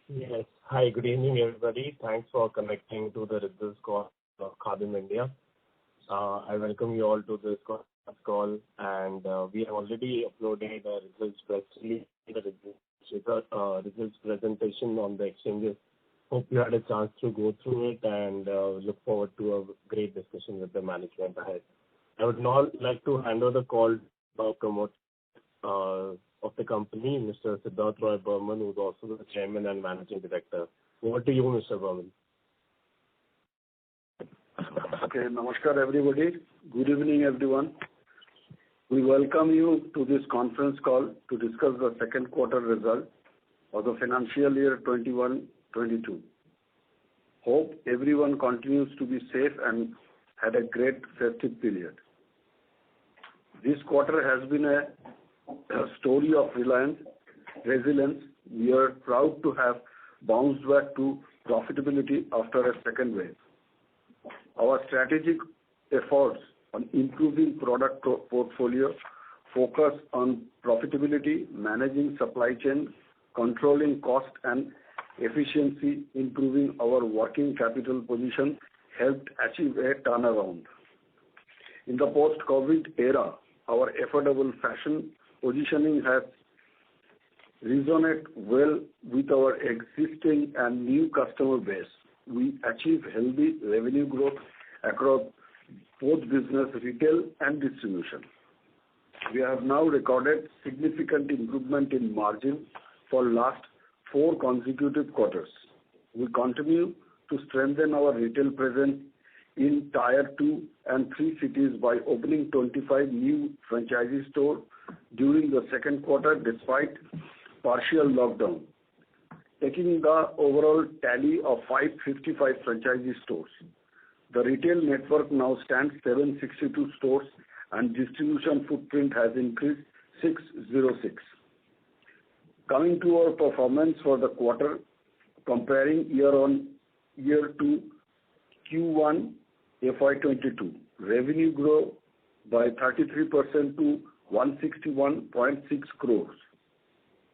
Yes. Hi, good evening, everybody. Thanks for connecting to the results call of Khadim India. I welcome you all to this call, and we have already uploaded the results press release, the results presentation on the exchanges. Hope you had a chance to go through it and look forward to a great discussion with the management ahead. I would now like to hand over the call to promoter of the company, Mr. Siddharth Roy Burman, who is also the chairman and managing director. Over to you, Mr. Burman. Okay, namaskar everybody. Good evening, everyone. We welcome you to this conference call to discuss the second quarter result of the financial year 21-22. Hope everyone continues to be safe and had a great festive period. This quarter has been a story of resilience. We are proud to have bounced back to profitability after a second wave. Our strategic efforts on improving product portfolio, focus on profitability, managing supply chain, controlling cost and efficiency, improving our working capital position helped achieve a turnaround. In the post-COVID era, our affordable fashion positioning has resonated well with our existing and new customer base. We achieved healthy revenue growth across both business, retail and distribution. We have now recorded significant improvement in margin for last 4 consecutive quarters. We continue to strengthen our retail presence in Tier 2 and 3 cities by opening 25 new franchisee stores during the second quarter despite partial lockdown, taking the overall tally of 555 franchisee stores. The retail network now stands 762 stores and distribution footprint has increased 606. Coming to our performance for the quarter, comparing year-on-year to Q1 FY22, revenue grew by 33% to 161.6 crores.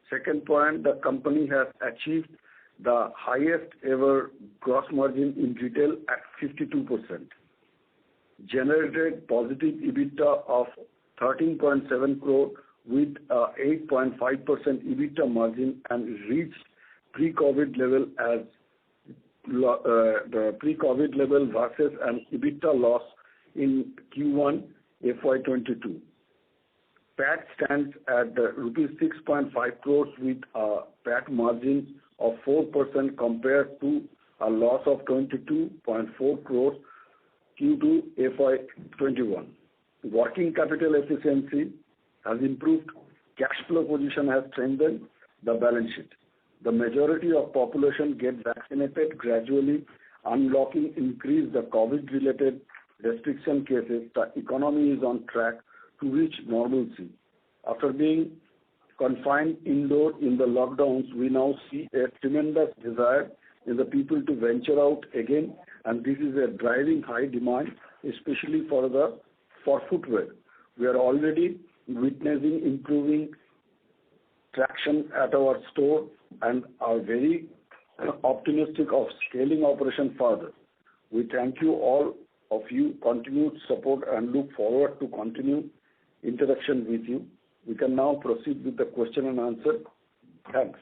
Second point, the company has achieved the highest ever gross margin in retail at 52%. Generated positive EBITDA of 13.7 crore with 8.5% EBITDA margin and reached pre-COVID level as the pre-COVID level versus an EBITDA loss in Q1 FY22. PAT stands at rupees 6.5 crores with a PAT margin of 4% compared to a loss of 22.4 crores Q2 FY21. Working capital efficiency has improved, cash flow position has strengthened the balance sheet. The majority of population get vaccinated gradually, unlocking increase the COVID-related restriction cases. The economy is on track to reach normalcy. After being confined indoor in the lockdowns, we now see a tremendous desire in the people to venture out again, and this is a driving high demand, especially for footwear. We are already witnessing improving traction at our store and are very optimistic of scaling operation further. We thank you all of you continued support and look forward to continue interaction with you. We can now proceed with the question and answer. Thanks.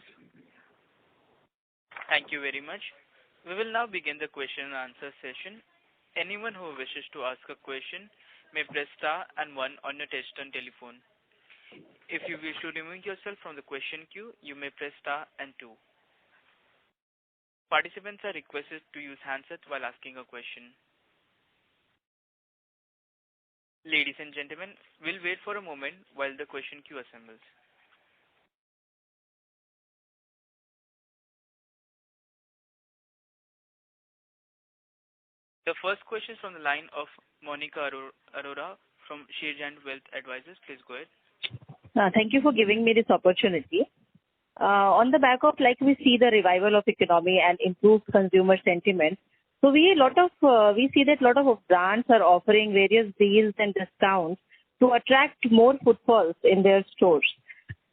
Thank you very much. We will now begin the question and answer session. Anyone who wishes to ask a question may press star and 1 on your touchtone telephone. If you wish to remove yourself from the question queue, you may press star and 2. Participants are requested to use handsets while asking a question. Ladies and gentlemen, we'll wait for a moment while the question queue assembles. The first question is from the line of Monica Arora from Sharekhan Wealth Advisors. Please go ahead. Thank you for giving me this opportunity. On the back of we see the revival of economy and improved consumer sentiment. So we see that a lot of brands are offering various deals and discounts to attract more footfalls in their stores.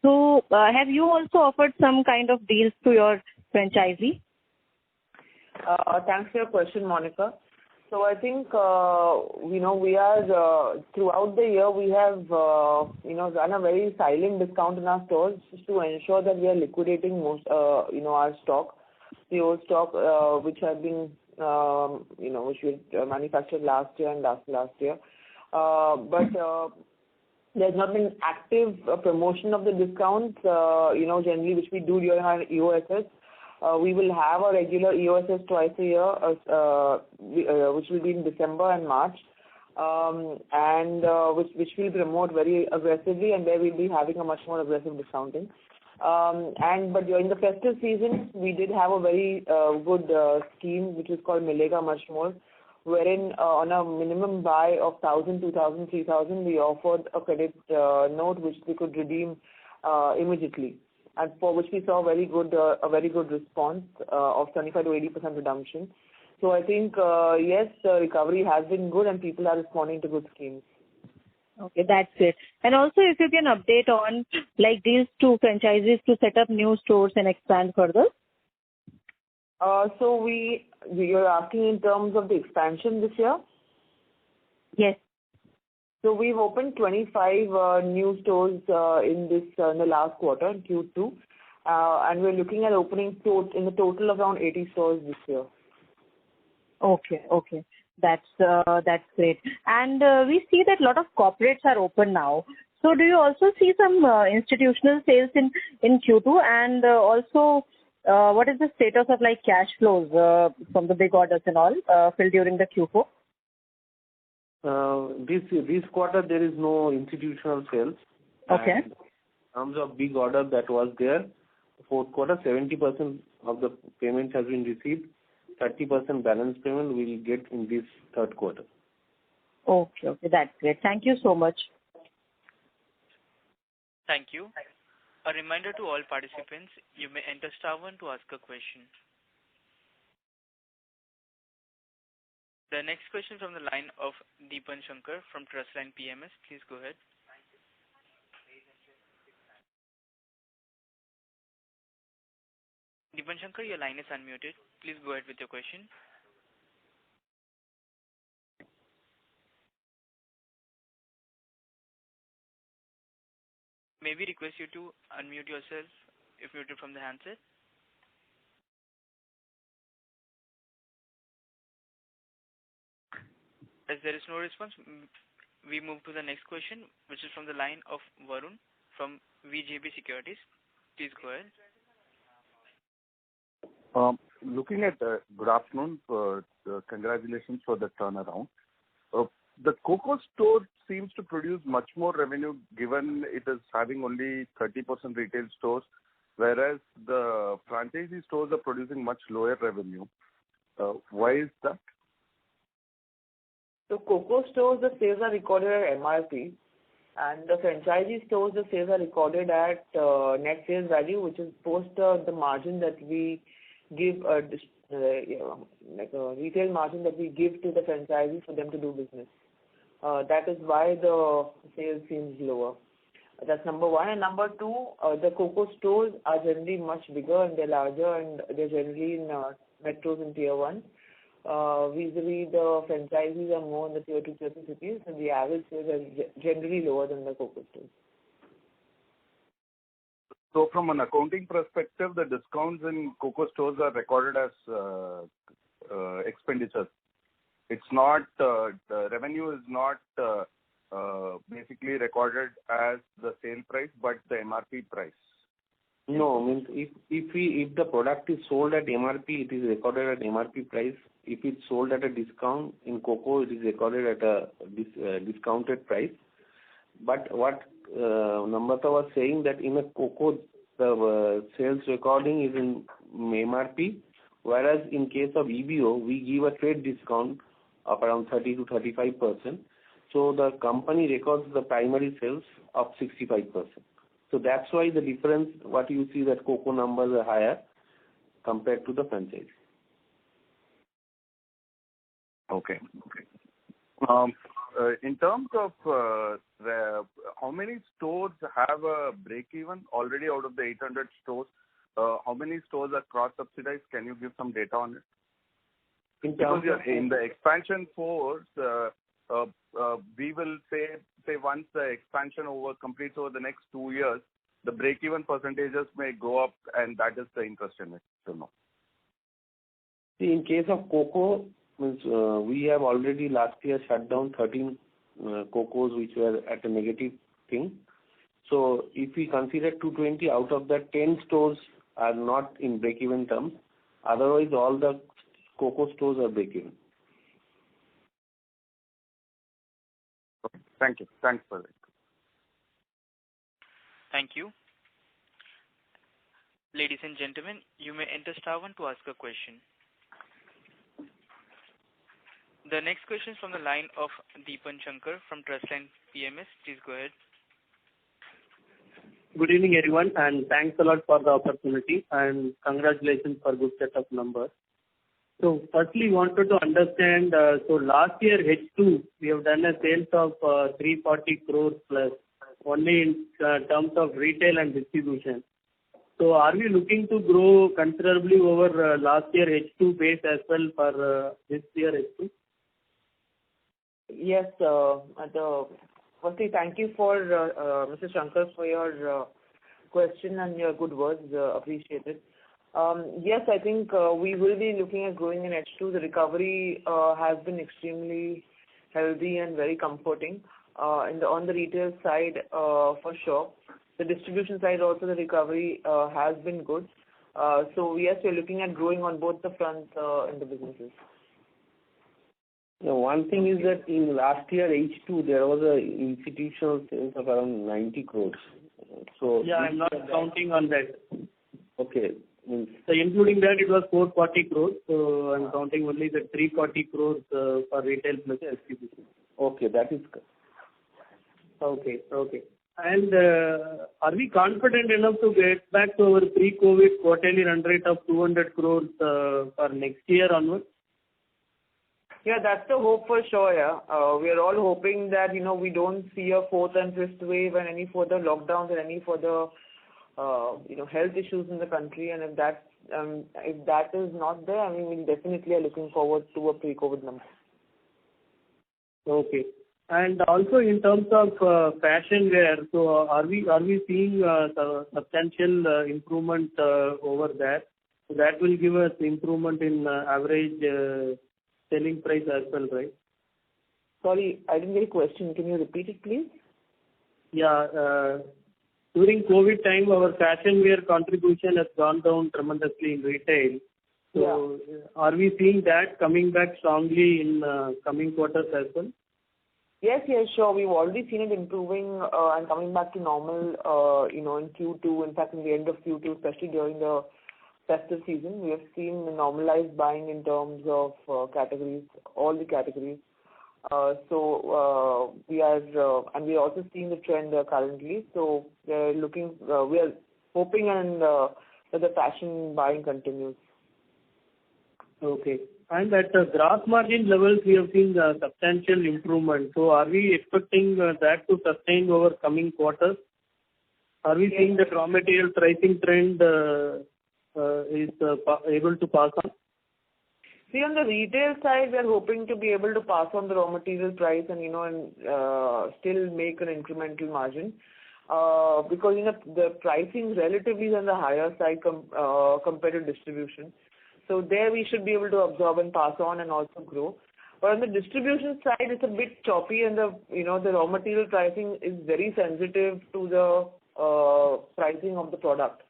So have you also offered some kind of deals to your franchisee? Thanks for your question, Monica. So I think, we are, throughout the year, we have, run a very silent discount in our stores just to ensure that we are liquidating most, our stock, the old stock, which had been, which we manufactured last year and last year. But there's not been active promotion of the discounts, generally, which we do during our EOSS. We will have a regular EOSS twice a year, which will be in December and March, and which we'll promote very aggressively, and there we'll be having a much more aggressive discounting. But during the festive season, we did have a very good scheme, which is called Milega Much More, wherein on a minimum buy of 1,000, 2,000, 3,000, we offered a credit note which we could redeem immediately, and for which we saw a very good response of 75 to 80% redemption. So I think, yes, the recovery has been good and people are responding to good schemes. Okay, that's it. And also, if you can update on like these two franchises to set up new stores and expand further. So you're asking in terms of the expansion this year? Yes. So we've opened 25 new stores in the last quarter, in Q2, and we're looking at opening in the total of around 80 stores this year. Okay. That's great. And we see that a lot of corporates are open now. So do you also see some institutional sales in Q2? And also, what is the status of like cash flows from the big orders and all filled during the Q4? This quarter there is no institutional sales. Okay. And in terms of big order that was there, fourth quarter, 70% of the payment has been received. 30% balance payment we will get in this third quarter. Okay, that's great. Thank you so much. Thank you. A reminder to all participants, you may enter *1 to ask a question. The next question from the line of Deepan Shankar from Trustline PMS. Please go ahead. Deepan Shankar, your line is unmuted. Please go ahead with your question. May we request you to unmute yourself if muted from the handset? As there is no response, we move to the next question, which is from the line of Varun from VJB Securities. Please go ahead. Good afternoon. Congratulations for the turnaround. The COCO store seems to produce much more revenue given it is having only 30% retail stores, whereas the franchisee stores are producing much lower revenue. Why is that? So COCO stores, the sales are recorded at MRP, and the franchisee stores, the sales are recorded at net sales value, which is post the margin that we give, like a retail margin that we give to the franchisee for them to do business. That is why the sales seems lower. That's number one. And number two, the COCO stores are generally much bigger and they're larger, and they're generally in metros and tier 1. Vis-a-vis the franchisees are more in the tier 2, tier 3 cities, and the average sales are generally lower than the COCO stores. So from an accounting perspective, the discounts in COCO stores are recorded as expenditures. It's not, the revenue is not basically recorded as the sale price, but the MRP price. No, means if the product is sold at MRP, it is recorded at MRP price. If it's sold at a discount in COCO, it is recorded at a discounted price. But what Namrata was saying, that in a COCO, the sales recording is in MRP, whereas in case of EBO, we give a trade discount of around 30 to 35%. So the company records the primary sales of 65%. So that's why the difference, what you see that COCO numbers are higher compared to the franchise. Okay. In terms of how many stores have a break-even already out of the 800 stores? how many stores are cross-subsidized? Can you give some data on it? Because in the expansion force, we will say once the expansion completes over the next 2 years, the break-even percentages may go up, and that is the interest in it to know. See, in case of cocoa, we have already last year shut down 13 cocos which were at a negative thing. So if we consider 220, out of that 10 stores are not in break-even terms. Otherwise, all the cocoa stores are break-even. Okay. Thank you. Thanks for that. Thank you. Ladies and gentlemen, you may enter star one to ask a question. The next question is from the line of Deepan Shankar from Trustline PMS. Please go ahead. Good evening, everyone, and thanks a lot for the opportunity, and congratulations for good set of numbers. So firstly, wanted to understand, so last year H2, we have done a sales of 340 crores plus, only in terms of retail and distribution. So are we looking to grow considerably over last year H2 base as well for this year H2? Yes, firstly, thank you for Mr. Shankar for your question and your good words. Appreciated. Yes, I think we will be looking at growing in H2. The recovery has been extremely healthy and very comforting. On the retail side, for sure. The distribution side also, the recovery has been good. So yes, we're looking at growing on both the fronts in the businesses. Now, one thing is that in last year H2 there was a institutional sales of around 90 crores. So yeah, I'm not counting on that. Okay. So including that, it was 440 crores. So I'm counting only the 340 crores for retail plus distribution. Okay, that is good. Okay. And are we confident enough to get back to our pre-COVID quarterly run rate of 200 crores for next year onwards? Yeah, that's the hope for sure. Yeah, we are all hoping that we don't see a fourth and fifth wave and any further lockdowns and any further health issues in the country. And if that is not there, I mean, we definitely are looking forward to a pre-COVID number. Okay. And also in terms of fashion wear, so are we seeing substantial improvement over there? So that will give us improvement in average selling price as well, right? Sorry, I didn't get a question. Can you repeat it, please? Yeah. During COVID time, our fashion wear contribution has gone down tremendously in retail. So are we seeing that coming back strongly in coming quarters as well? Yes, sure. We've already seen it improving and coming back to normal, in Q2. In fact, in the end of Q2, especially during the festive season, we have seen normalized buying in terms of categories, all the categories. So we are, and we are also seeing the trend currently. So we are hoping and that the fashion buying continues. Okay. And at the gross margin levels, we have seen substantial improvement. So are we expecting that to sustain over coming quarters? Are we seeing that raw material pricing trend is able to pass on? See, on the retail side, we are hoping to be able to pass on the raw material price and still make an incremental margin, because the pricing relatively is on the higher side compared to distribution. So there we should be able to absorb and pass on and also grow. But on the distribution side, it's a bit choppy, and the raw material pricing is very sensitive to the pricing of the product.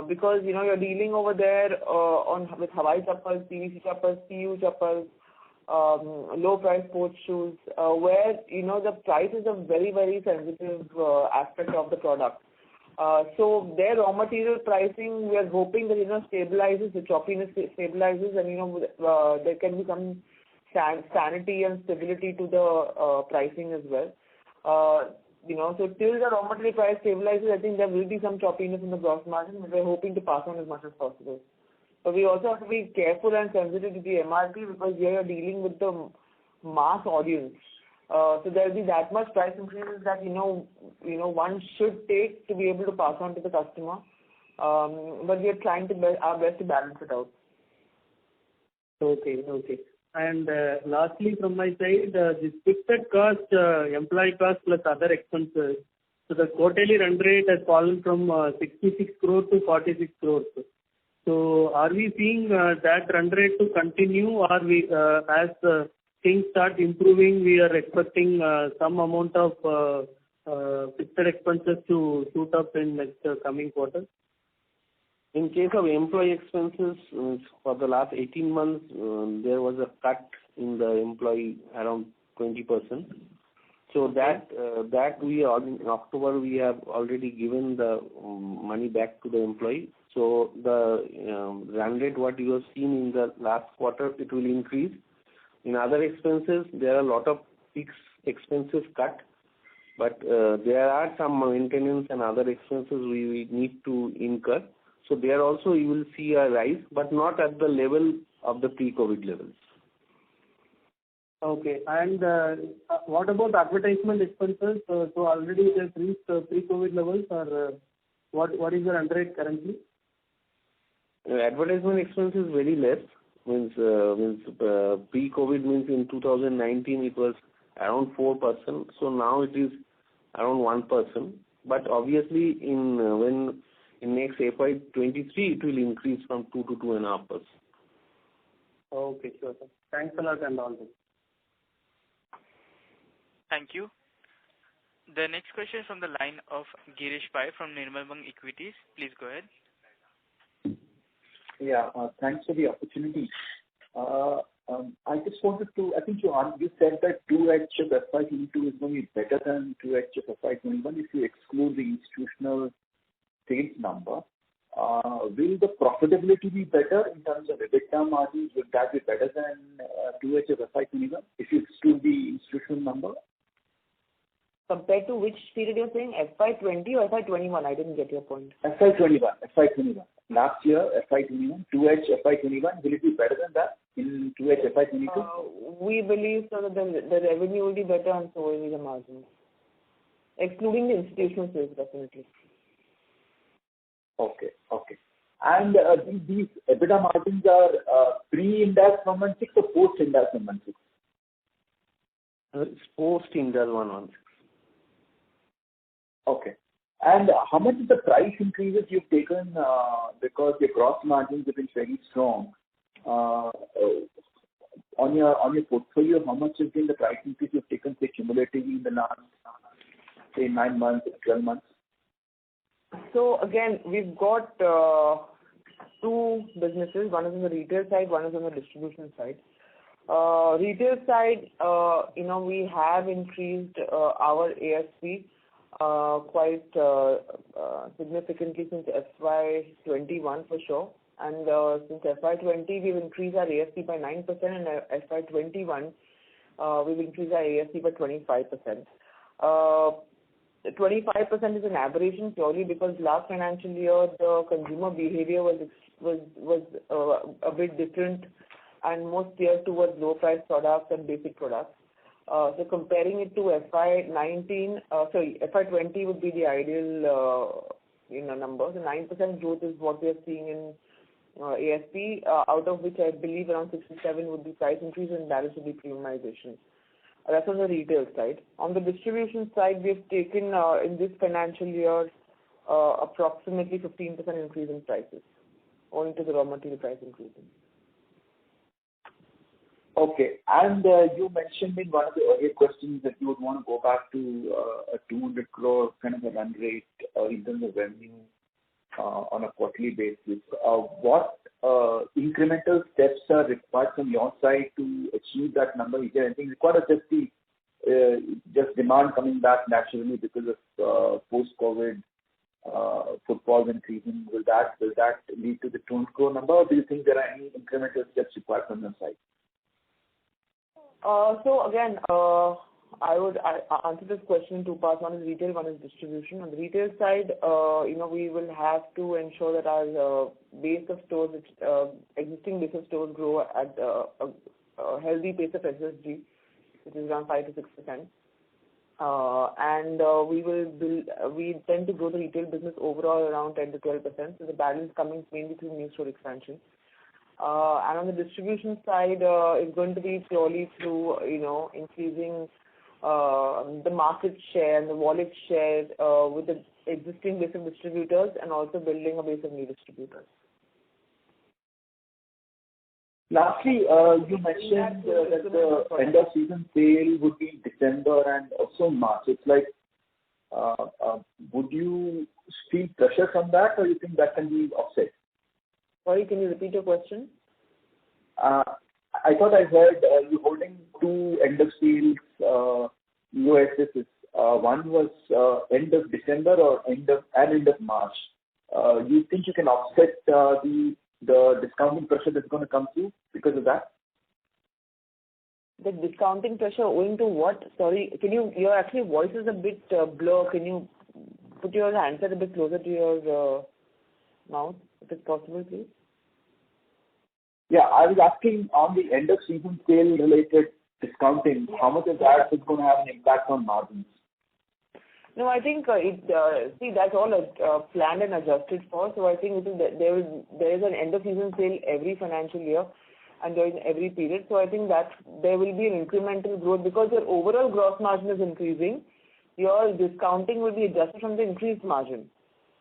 Because you're dealing over there with Hawaii chappals, PVC chappals, PU chappals, low price sports shoes, where the price is a very, very sensitive aspect of the product. So their raw material pricing, we are hoping that stabilizes, the choppiness stabilizes, and there can be some sanity and stability to the pricing as well. So till the raw material price stabilizes, I think there will be some choppiness in the gross margin, but we're hoping to pass on as much as possible. But we also have to be careful and sensitive to the MRP, because here you're dealing with the mass audience. So there will be that much price increases that one should take to be able to pass on to the customer. But we are trying our best to balance it out. Okay. And lastly, from my side, this fixed cost, employee cost plus other expenses. So the quarterly run rate has fallen from 66 crore to 46 crores. So are we seeing that run rate to continue, or we, as things start improving, we are expecting some amount of fixed expenses to shoot up in next coming quarters? In case of employee expenses, for the last 18 months, there was a cut in the employee around 20%. So that we are, in October we have already given the money back to the employee. So the run rate what you have seen in the last quarter, it will increase. In other expenses, there are a lot of fixed expenses cut, but there are some maintenance and other expenses we need to incur. So there also you will see a rise, but not at the level of the pre-COVID levels. Okay. And what about advertisement expenses? So already it has reached pre-COVID levels, or what is the run rate currently? Advertisement expense is very less. Means pre-COVID means in 2019 it was around 4%. So now it is around 1%. But obviously in next FY23 it will increase from 2 to 2.5%. Okay, sure, sir. Thanks a lot and all this. Thank you. The next question is from the line of Girish Pai from Nirmal Bang Equities. Please go ahead. Yeah, thanks for the opportunity. I just wanted to, I think you said that 2H of FY22 is going to be better than 2H of FY21 if you exclude the institutional sales number. Will the profitability be better in terms of EBITDA margins? Would that be better than 2H of FY21 if you exclude the institutional number? Compared to which period you're saying? FY20 or FY21? I didn't get your point. FY21. Last year, FY21, 2H FY21, will it be better than that in 2H FY22? We believe so that the revenue will be better and so will be the margins. Excluding the institutional sales, definitely. Okay. And these EBITDA margins are pre-Ind AS 116 or post-Ind AS 116? It's post-Ind AS 116. Okay. And how much is the price increases you've taken because your gross margins have been very strong? On your portfolio, how much has been the price increase you've taken, say, cumulatively in the last, say, 9 months or 12 months? So again, we've got two businesses. One is on the retail side, one is on the distribution side. Retail side, we have increased our ASP quite significantly since FY21 for sure. And since FY20, we've increased our ASP by 9%, and FY21, we've increased our ASP by 25%. 25% is an aberration purely because last financial year the consumer behavior was a bit different and more steered towards low price products and basic products. So comparing it to FY20 would be the ideal number. The 9% growth is what we are seeing in ASP, out of which I believe around 67 would be price increase and balance would be premiumization. That's on the retail side. On the distribution side, we have taken in this financial year approximately 15% increase in prices, owing to the raw material price increases. Okay. And you mentioned in one of the earlier questions that you would want to go back to a 200 crore kind of a run rate in terms of revenue on a quarterly basis. What incremental steps are required from your side to achieve that number? Is there anything required, or just demand coming back naturally because of post-COVID footfalls increasing? Will that lead to the 200 crore number, or do you think there are any incremental steps required from your side? So again, I would answer this question in two parts. One is retail, one is distribution. On the retail side, we will have to ensure that our base of stores, existing base of stores, grow at a healthy pace of SSG, which is around 5 to 6%. and we tend to grow the retail business overall around 10 to 12%. So the balance coming mainly through new store expansion. And on the distribution side, it's going to be purely through, increasing the market share and the wallet share with the existing base of distributors and also building a base of new distributors. Lastly, you mentioned that the end of season sale would be in December and also March. It's like, would you feel pressure from that, or you think that can be offset? Sorry, can you repeat your question? I thought I heard you holding two end of sales USSs. One was end of December or end of March. You think you can offset the discounting pressure that's going to come through because of that? The discounting pressure owing to what? Sorry, your actually voice is a bit blur. Can you put your handset a bit closer to your mouth, if it's possible, please? Yeah, I was asking on the end of season sale related discounting, how much of that is going to have an impact on margins? No, I think that's all planned and adjusted for. So I think there is an end of season sale every financial year and during every period. So I think that there will be an incremental growth because your overall gross margin is increasing. Your discounting will be adjusted from the increased margin.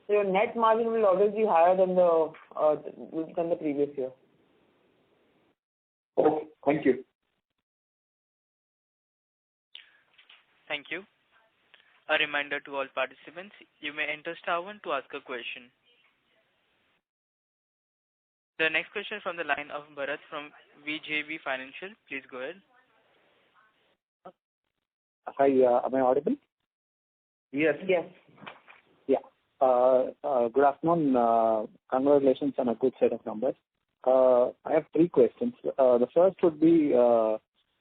So your net margin will always be higher than the previous year. Okay, thank you. Thank you. A reminder to all participants, you may enter *1 to ask a question. The next question from the line of Bharat from VJB Financial. Please go ahead. Hi, am I audible? Yes. Yes. Yeah. Good afternoon. Congratulations on a good set of numbers. I have three questions. The first would be,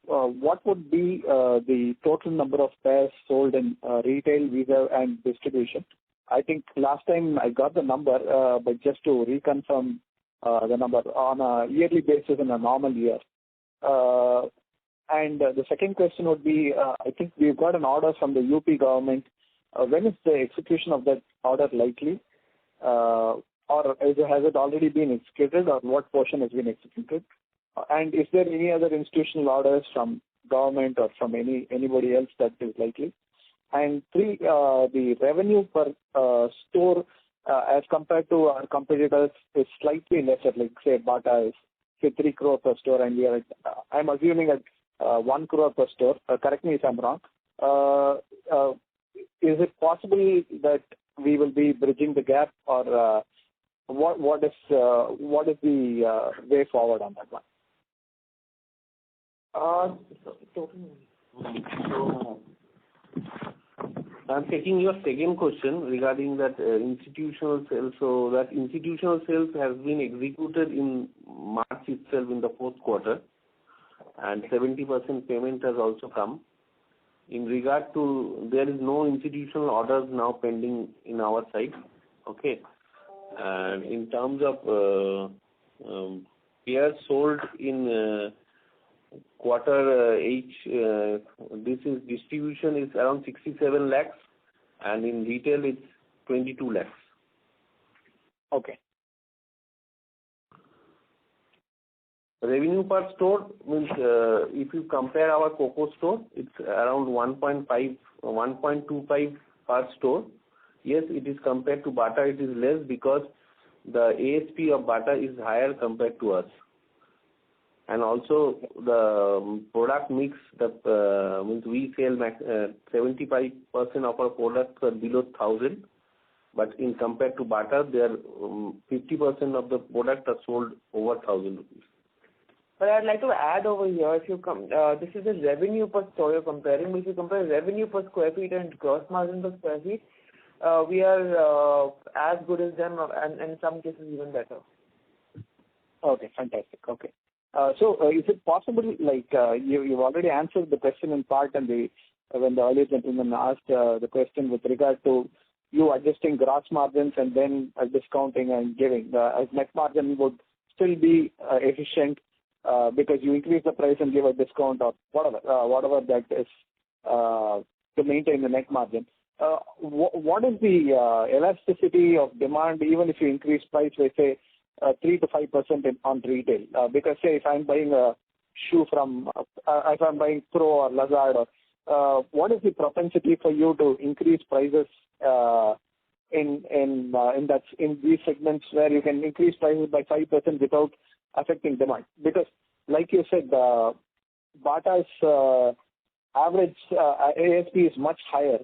what would be the total number of pairs sold in retail, Visa and distribution? I think last time I got the number, but just to reconfirm the number on a yearly basis in a normal year. And the second question would be, I think we've got an order from the UP government. When is the execution of that order likely? Or has it already been executed, or what portion has been executed? And is there any other institutional orders from government or from anybody else that is likely? And three, the revenue per store as compared to our competitors is slightly lesser, like say Bata is say 3 crore per store, and we are at, I'm assuming at 1 crore per store. Correct me if I'm wrong. Is it possible that we will be bridging the gap, or what is the way forward on that one? So I'm taking your second question regarding that institutional sales. So that institutional sales has been executed in March itself in the fourth quarter, and 70% payment has also come. In regard to, there is no institutional orders now pending in our side. Okay. And in terms of pairs sold in quarter H, this is distribution is around 67 lakhs, and in retail it's 22 lakhs. Okay. Revenue per store means if you compare our Coco store, it's around 1.25 per store. Yes, it is compared to Bata, it is less because the ASP of Bata is higher compared to us. And also the product mix, means we sell 75% of our products are below 1,000, but in compared to Bata, there 50% of the product are sold over 1,000 rupees. But I'd like to add over here, if you this is the revenue per store you're comparing. If you compare revenue per square feet and gross margin per square feet, we are as good as them, and in some cases even better. Okay, fantastic. Okay. So is it possible, like you've already answered the question in part, and when the earlier gentleman asked the question with regard to you adjusting gross margins and then discounting and giving, as net margin would still be efficient because you increase the price and give a discount or whatever that is to maintain the net margin. What is the elasticity of demand even if you increase price by say 3 to 5% on retail? Because say if I'm buying a shoe from, if I'm buying Pro or Lazard, or what is the propensity for you to increase prices in these segments where you can increase prices by 5% without affecting demand? Because like you said, Bata's average ASP is much higher.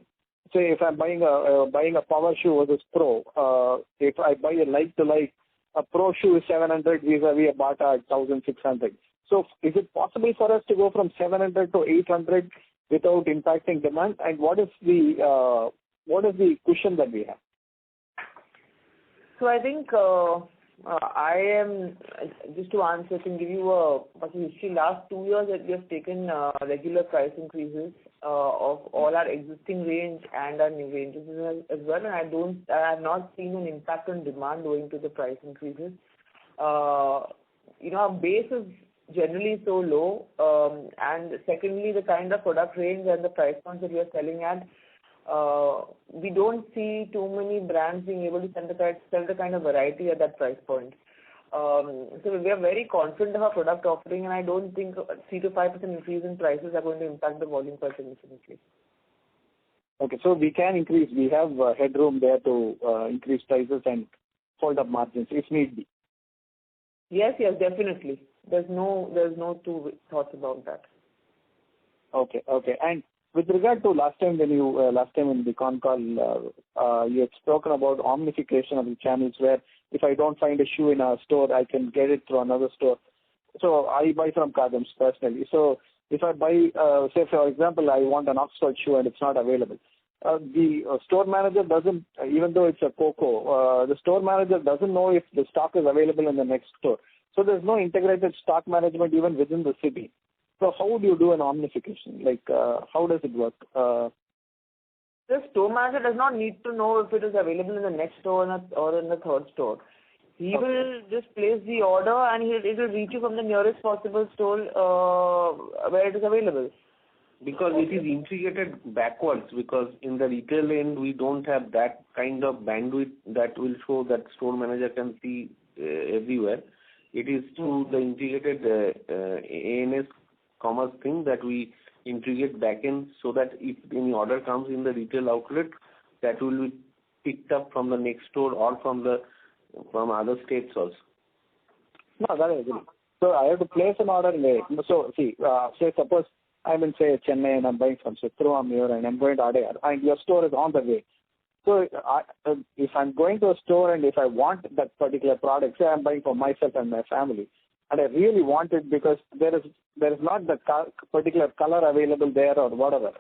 Say if I'm buying a power shoe versus Pro, if I buy a like to like, a Pro shoe is 700 vis-a-vis a Bata at 1,600. So is it possible for us to go from 700 to 800 without impacting demand? And what is the cushion that we have? So I think I am, just to answer, I can give you a history. Last 2 years that we have taken regular price increases of all our existing range and our new ranges as well, and I have not seen an impact on demand owing to the price increases. Our base is generally so low, and secondly, the kind of product range and the price points that we are selling at, we don't see too many brands being able to sell the kind of variety at that price point. So we are very confident of our product offering, and I don't think 3 to 5% increase in prices are going to impact the volume quite significantly. Okay, so we can increase. We have headroom there to increase prices and hold up margins if need be. Yes, definitely. There's no two thoughts about that. Okay. And with regard to last time in the con call, you had spoken about omnification of the channels where if I don't find a shoe in a store, I can get it through another store. So I buy from Kadams personally. So if I buy, say for example, I want an Oxford shoe and it's not available, the store manager doesn't, even though it's a COCO, the store manager doesn't know if the stock is available in the next store. So there's no integrated stock management even within the city. So how do you do an omnification? Like, how does it work? The store manager does not need to know if it is available in the next store or in the third store. He will just place the order and it will reach you from the nearest possible store where it is available. Because it is integrated backwards, because in the retail end we don't have that kind of bandwidth that will show that store manager can see everywhere. It is through the integrated ANS commerce thing that we integrate backend, so that if any order comes in the retail outlet, that will be picked up from the next store or from other states also. No, that I agree. So I have to place an order in there. So see, say suppose I'm in say Chennai and I'm buying from Thiruvanmiyur and I'm going to Adayar and your store is on the way. So if I'm going to a store and if I want that particular product, say I'm buying for myself and my family, and I really want it because there is not the particular color available there or whatever.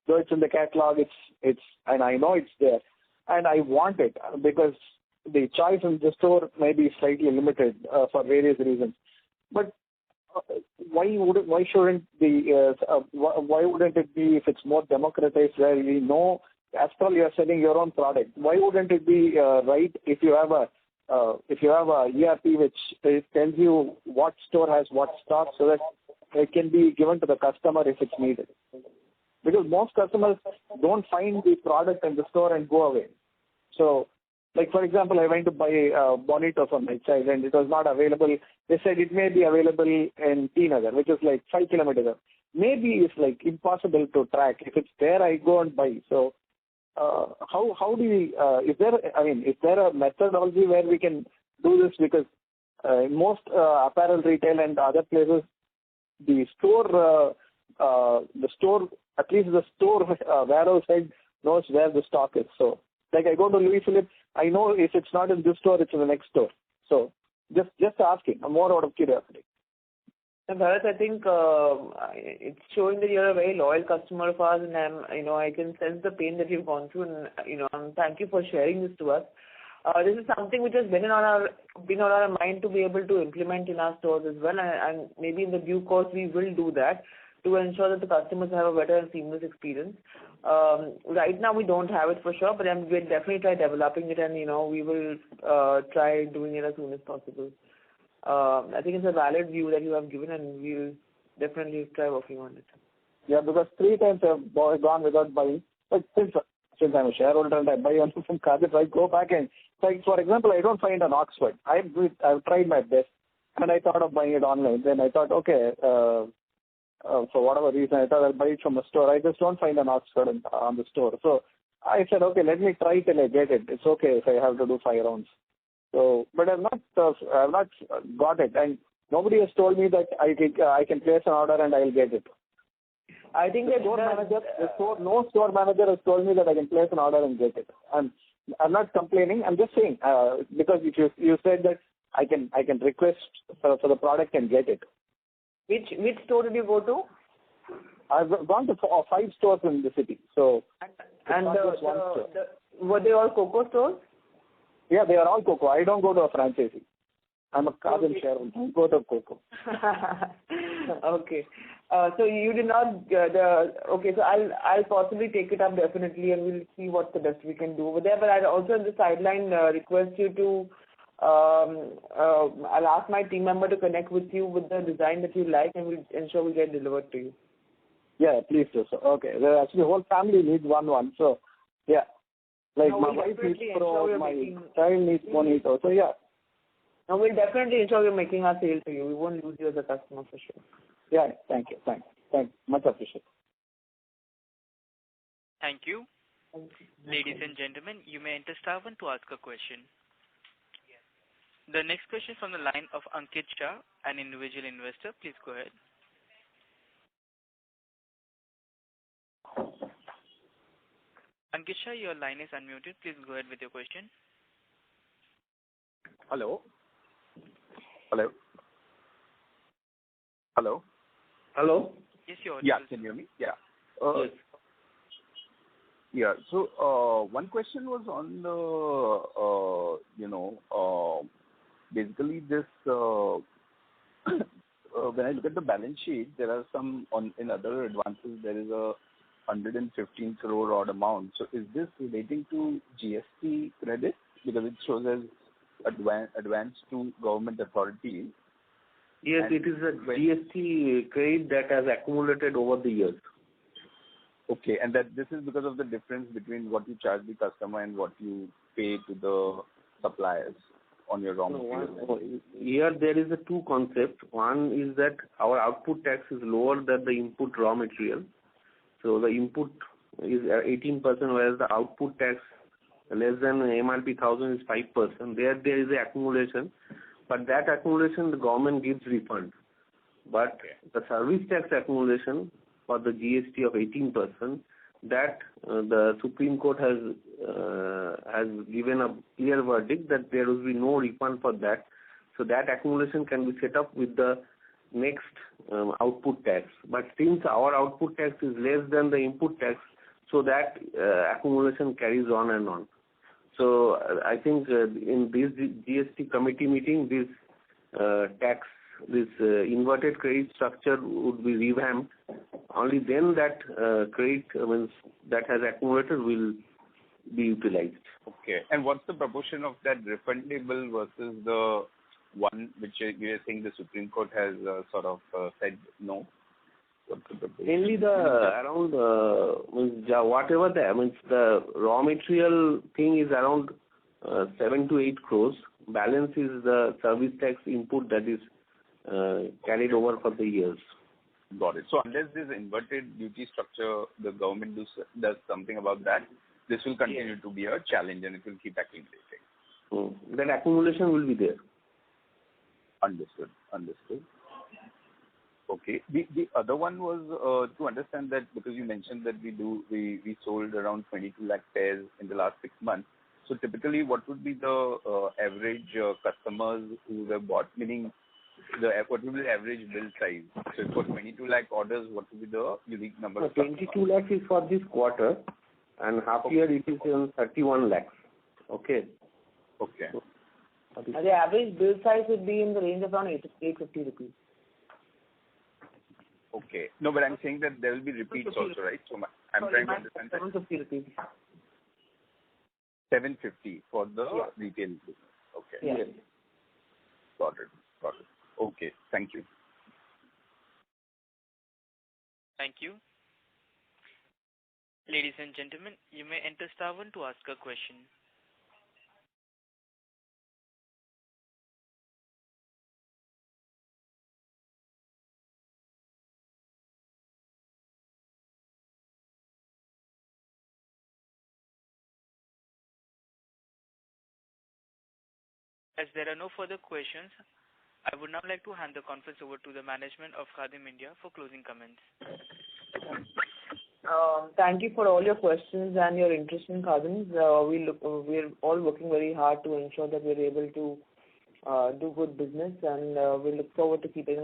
Though it's in the catalog, it's and I know it's there, and I want it because the choice in the store may be slightly limited for various reasons. But why shouldn't it be if it's more democratized where we know after all you're selling your own product? Why wouldn't it be right if you have a ERP which tells you what store has what stock so that it can be given to the customer if it's needed? Because most customers don't find the product in the store and go away. So, like for example, I went to buy a Bonito for my child and it was not available. They said it may be available in T Nagar, which is like 5 kilometers away. Maybe it's like impossible to track. If it's there, I go and buy. So, how do we? Is there a methodology where we can do this? Because in most apparel retail and other places, the store, at least the store warehouse head knows where the stock is. So, like I go to Louis Philippe, I know if it's not in this store, it's in the next store. So, just asking, more out of curiosity. And Bharat, I think it's showing that you're a very loyal customer of ours, and I can sense the pain that you've gone through, and thank you for sharing this to us. This is something which has been on our mind to be able to implement in our stores as well, and maybe in the due course we will do that to ensure that the customers have a better and seamless experience. Right now we don't have it for sure, but we'll definitely try developing it, and we will try doing it as soon as possible. I think it's a valid view that you have given, and we'll definitely try working on it. Yeah, because 3 times I've gone without buying. But since I'm a shareholder and I buy only from Kadif, I go back and, like, for example, I don't find an Oxford. I've tried my best and I thought of buying it online. Then I thought, okay, for whatever reason, I thought I'll buy it from a store. I just don't find an Oxford on the store. So I said, okay, let me try till I get it. It's okay if I have to do 5 rounds. So, but I've not got it, and nobody has told me that I can place an order and I'll get it. I think that no store manager has told me that I can place an order and get it. I'm not complaining. I'm just saying because if you said that I can request for the product and get it. Which store did you go to? I've gone to 5 stores in the city. So and were they all Coco stores? Yeah, they are all Coco. I don't go to a franchisee. I'm a Kadif shareholder. I go to Coco. Okay. So you did not. Okay. So I'll possibly take it up definitely, and we'll see what's the best we can do over there. But I'll also on the sideline request you to. I'll ask my team member to connect with you with the design that you like, and we'll ensure we get delivered to you. Yeah, please do so. Okay. Actually, the whole family needs one. So yeah, like my wife needs Pro, my child needs Bonito. So yeah. No, we'll definitely ensure we're making our sale to you. We won't lose you as a customer for sure. Yeah, thank you. Thanks. Much appreciated. Thank you. Ladies and gentlemen, you may enter star 1 to ask a question. The next question from the line of Ankit Shah, an individual investor. Please go ahead. Ankit Shah, your line is unmuted. Please go ahead with your question. Hello. Yes, you're audible. Yeah, can you hear me? Yeah. Yes. Yeah. So one question was on the basically this when I look at the balance sheet, there are some in other advances there is a 115 crore odd amount. So is this relating to GST credit because it shows as advance to government authorities? Yes, it is a GST credit that has accumulated over the years. Okay, and that this is because of the difference between what you charge the customer and what you pay to the suppliers on your raw material. Here there is a 2 concepts. One is that our output tax is lower than the input raw material. So the input is 18%, whereas the output tax less than MRP 1000 is 5%. There is a accumulation, but that accumulation the government gives refund. But the service tax accumulation for the GST of 18%, that the Supreme Court has given a clear verdict that there will be no refund for that. So that accumulation can be set up with the next output tax. But since our output tax is less than the input tax, so that accumulation carries on and on. So I think in this GST committee meeting, this inverted credit structure would be revamped. Only then that credit that has accumulated will be utilized. Okay. And what's the proportion of that refundable versus the one which you are saying the Supreme Court has sort of said no? Mainly the around whatever the raw material thing is around 7 to 8 crores. Balance is the service tax input that is carried over for the years. Got it. So unless this inverted duty structure, the government does something about that, this will continue to be a challenge and it will keep accumulating. That accumulation will be there. Understood. Okay. The other one was to understand that because you mentioned that we sold around 22 lakh pairs in the last 6 months. So typically, what would be the average customers who have bought? Meaning, what would be the average bill size? So for 22 lakh orders, what would be the unique number? 22 lakhs is for this quarter, and half year it is 31 lakhs. Okay. The average bill size would be in the range of around 850 rupees. Okay. No, but I'm saying that there will be repeats also, right? So I'm trying to understand. 750 rupees. 750 for the retail business. Okay. Yes. Got it. Okay. Thank you. Thank you. Ladies and gentlemen, you may enter star 1 to ask a question. As there are no further questions, I would now like to hand the conference over to the management of Khadim India for closing comments. Thank you for all your questions and your interest in Khadim's. We're all working very hard to ensure that we're able to do good business, and we look forward to keeping